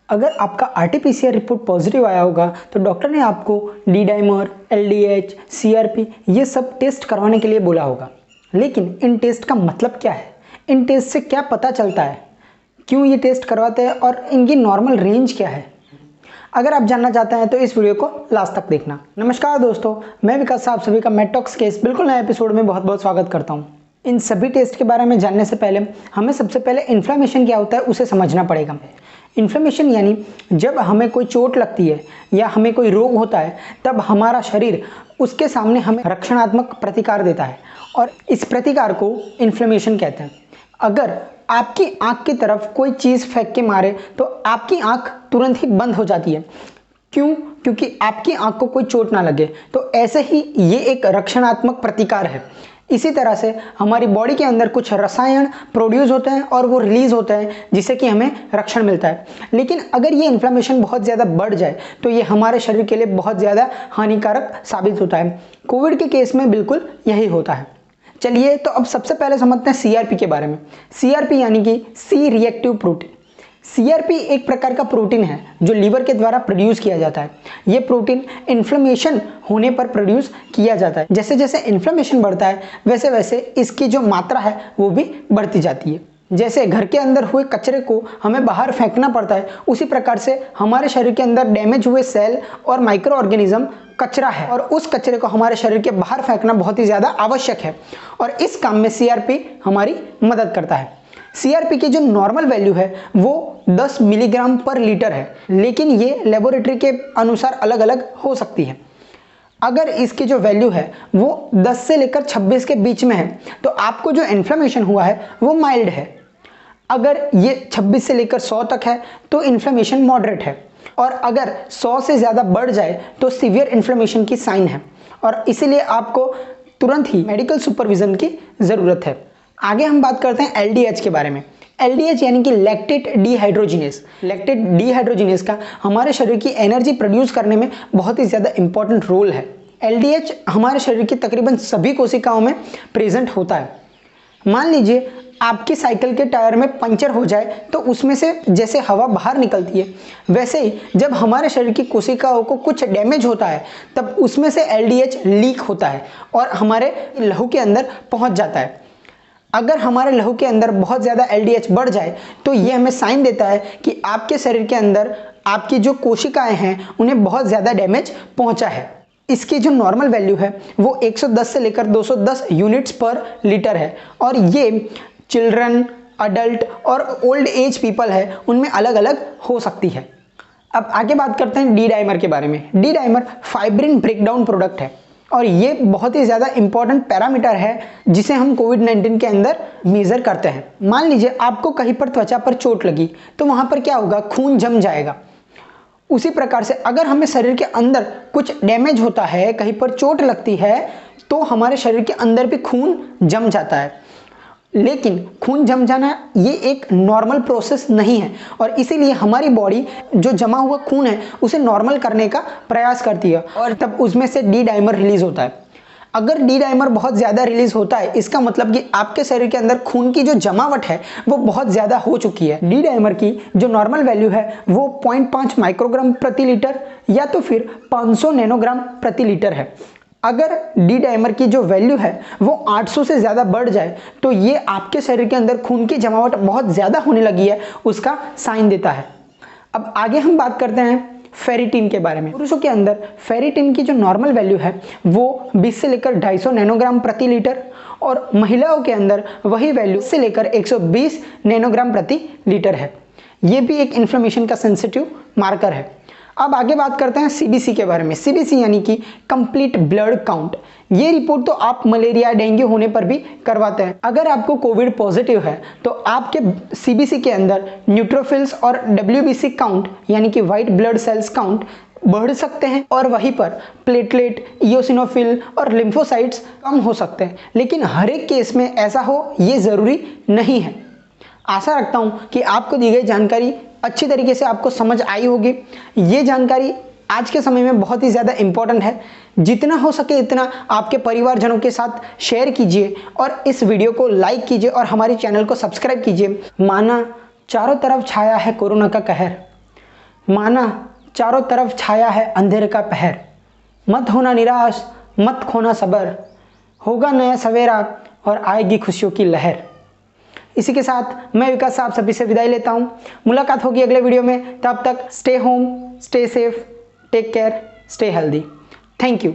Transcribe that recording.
अगर आपका RTPCR report positive आया होगा तो डॉक्टर ने आपको डी डाइमर, एलडीएच, सीआरपी ये सब टेस्ट करवाने के लिए बोला होगा। लेकिन इन टेस्ट का मतलब क्या है? इन टेस्ट से क्या पता चलता है? क्यों ये टेस्ट करवाते हैं और इनकी नॉर्मल रेंज क्या है? अगर आप जानना चाहते हैं तो इस वीडियो को लास्ट तक देखना। नमस्कार दोस्तों, मैं विकास, आप सभी का मेडटॉक्स के इस बिल्कुल नए एपिसोड में बहुत बहुत स्वागत करता हूँ। इन सभी टेस्ट के बारे में जानने से पहले हमें सबसे पहले इन्फ्लेमेशन क्या होता है उसे समझना पड़ेगा। इन्फ्लेमेशन यानी जब हमें कोई चोट लगती है या हमें कोई रोग होता है तब हमारा शरीर उसके सामने हमें रक्षणात्मक प्रतिकार देता है और इस प्रतिकार को इन्फ्लेमेशन कहते हैं। अगर आपकी आंख की तरफ कोई चीज़ फेंक के मारे तो आपकी आंख तुरंत ही बंद हो जाती है। क्यों? क्योंकि आपकी आंख को कोई चोट ना लगे। तो ऐसे ही ये एक रक्षणात्मक प्रतिकार है। इसी तरह से हमारी बॉडी के अंदर कुछ रसायन प्रोड्यूस होते हैं और वो रिलीज होते हैं जिससे कि हमें रक्षण मिलता है। लेकिन अगर ये इन्फ्लेमेशन बहुत ज़्यादा बढ़ जाए तो ये हमारे शरीर के लिए बहुत ज़्यादा हानिकारक साबित होता है। कोविड के केस में बिल्कुल यही होता है। चलिए तो अब सबसे पहले समझते हैं सीआरपी के बारे में। सीआरपी यानी कि सी रिएक्टिव प्रोटीन। सीआरपी एक प्रकार का प्रोटीन है जो लीवर के द्वारा प्रोड्यूस किया जाता है। ये प्रोटीन इन्फ्लेमेशन होने पर प्रोड्यूस किया जाता है। जैसे जैसे इन्फ्लेमेशन बढ़ता है वैसे वैसे इसकी जो मात्रा है वो भी बढ़ती जाती है। जैसे घर के अंदर हुए कचरे को हमें बाहर फेंकना पड़ता है, उसी प्रकार से हमारे शरीर के अंदर डैमेज हुए सेल और माइक्रो ऑर्गेनिज्म कचरा है और उस कचरे को हमारे शरीर के बाहर फेंकना बहुत ही ज़्यादा आवश्यक है और इस काम में सीआरपी हमारी मदद करता है। सीआरपी की जो नॉर्मल वैल्यू है वो 10 मिलीग्राम पर लीटर है, लेकिन ये लेबोरेटरी के अनुसार अलग अलग हो सकती है। अगर इसकी जो वैल्यू है वो 10 से लेकर 26 के बीच में है तो आपको जो इन्फ्लेमेशन हुआ है वो माइल्ड है। अगर ये 26 से लेकर 100 तक है तो इन्फ्लेमेशन मॉडरेट है और अगर 100 से ज़्यादा बढ़ जाए तो सीवियर इन्फ्लेमेशन की साइन है और इसीलिए आपको तुरंत ही मेडिकल सुपरविजन की ज़रूरत है। आगे हम बात करते हैं एलडीएच के बारे में। एलडीएच यानी कि लैक्टेट डिहाइड्रोजिनेस। लैक्टेट डिहाइड्रोजिनेस का हमारे शरीर की एनर्जी प्रोड्यूस करने में बहुत ही ज़्यादा इंपॉर्टेंट रोल है। एलडीएच हमारे शरीर की तकरीबन सभी कोशिकाओं में प्रेजेंट होता है। मान लीजिए आपकी साइकिल के टायर में पंचर हो जाए तो उसमें से जैसे हवा बाहर निकलती है वैसे ही जब हमारे शरीर की कोशिकाओं को कुछ डैमेज होता है तब उसमें से एलडीएच लीक होता है और हमारे लहू के अंदर पहुंच जाता है। अगर हमारे लहू के अंदर बहुत ज़्यादा एलडीएच बढ़ जाए तो ये हमें साइन देता है कि आपके शरीर के अंदर आपकी जो कोशिकाएं हैं उन्हें बहुत ज़्यादा डैमेज पहुंचा है। इसकी जो नॉर्मल वैल्यू है वो 110 से लेकर 210 यूनिट्स पर लीटर है और ये चिल्ड्रन, अडल्ट और ओल्ड एज पीपल है उनमें अलग अलग हो सकती है। अब आगे बात करते हैं डी डाइमर के बारे में। D dimer fibrin breakdown product है और ये बहुत ही ज़्यादा इंपॉर्टेंट पैरामीटर है जिसे हम कोविड-19 के अंदर मेज़र करते हैं। मान लीजिए आपको कहीं पर त्वचा पर चोट लगी तो वहाँ पर क्या होगा, खून जम जाएगा। उसी प्रकार से अगर हमें शरीर के अंदर कुछ डैमेज होता है, कहीं पर चोट लगती है तो हमारे शरीर के अंदर भी खून जम जाता है। लेकिन खून जम जाना ये एक नॉर्मल प्रोसेस नहीं है और इसीलिए हमारी बॉडी जो जमा हुआ खून है उसे नॉर्मल करने का प्रयास करती है और तब उसमें से डी डाइमर रिलीज होता है। अगर डी डाइमर बहुत ज़्यादा रिलीज होता है इसका मतलब कि आपके शरीर के अंदर खून की जो जमावट है वो बहुत ज़्यादा हो चुकी है। डी डाइमर की जो नॉर्मल वैल्यू है वो 0.5 माइक्रोग्राम प्रति लीटर या तो फिर 500 नैनोग्राम प्रति लीटर है। अगर डी डाइमर की जो वैल्यू है वो 800 से ज़्यादा बढ़ जाए तो ये आपके शरीर के अंदर खून की जमावट बहुत ज़्यादा होने लगी है उसका साइन देता है। अब आगे हम बात करते हैं फेरिटिन के बारे में। पुरुषों के अंदर फेरिटिन की जो नॉर्मल वैल्यू है वो 20 से लेकर 250 नैनोग्राम प्रति लीटर और महिलाओं के अंदर वही वैल्यू से लेकर 120 नैनोग्राम प्रति लीटर है। ये भी एक इन्फ्लेमेशन का सेंसिटिव मार्कर है। अब आगे बात करते हैं सीबीसी के बारे में। सीबीसी यानी कि कंप्लीट ब्लड काउंट। ये रिपोर्ट तो आप मलेरिया, डेंगू होने पर भी करवाते हैं। अगर आपको कोविड पॉजिटिव है तो आपके सीबीसी के अंदर न्यूट्रोफिल्स और डब्ल्यूबीसी काउंट यानी कि वाइट ब्लड सेल्स काउंट बढ़ सकते हैं और वहीं पर प्लेटलेट, इयोसिनोफिल और लिम्फोसाइट्स कम हो सकते हैं। लेकिन हर एक केस में ऐसा हो ये ज़रूरी नहीं है। आशा रखता हूँ कि आपको दी गई जानकारी अच्छी तरीके से आपको समझ आई होगी। ये जानकारी आज के समय में बहुत ही ज़्यादा इम्पोर्टेंट है। जितना हो सके इतना आपके परिवारजनों के साथ शेयर कीजिए और इस वीडियो को लाइक कीजिए और हमारे चैनल को सब्सक्राइब कीजिए। माना चारों तरफ छाया है कोरोना का कहर, माना चारों तरफ छाया है अंधेरे का पहर, मत होना निराश, मत खोना सब्र, होगा नया सवेरा और आएगी खुशियों की लहर। इसी के साथ मैं विकास आप सभी से विदाई लेता हूँ। मुलाकात होगी अगले वीडियो में, तब तक stay home, stay safe, take care, stay healthy. Thank you.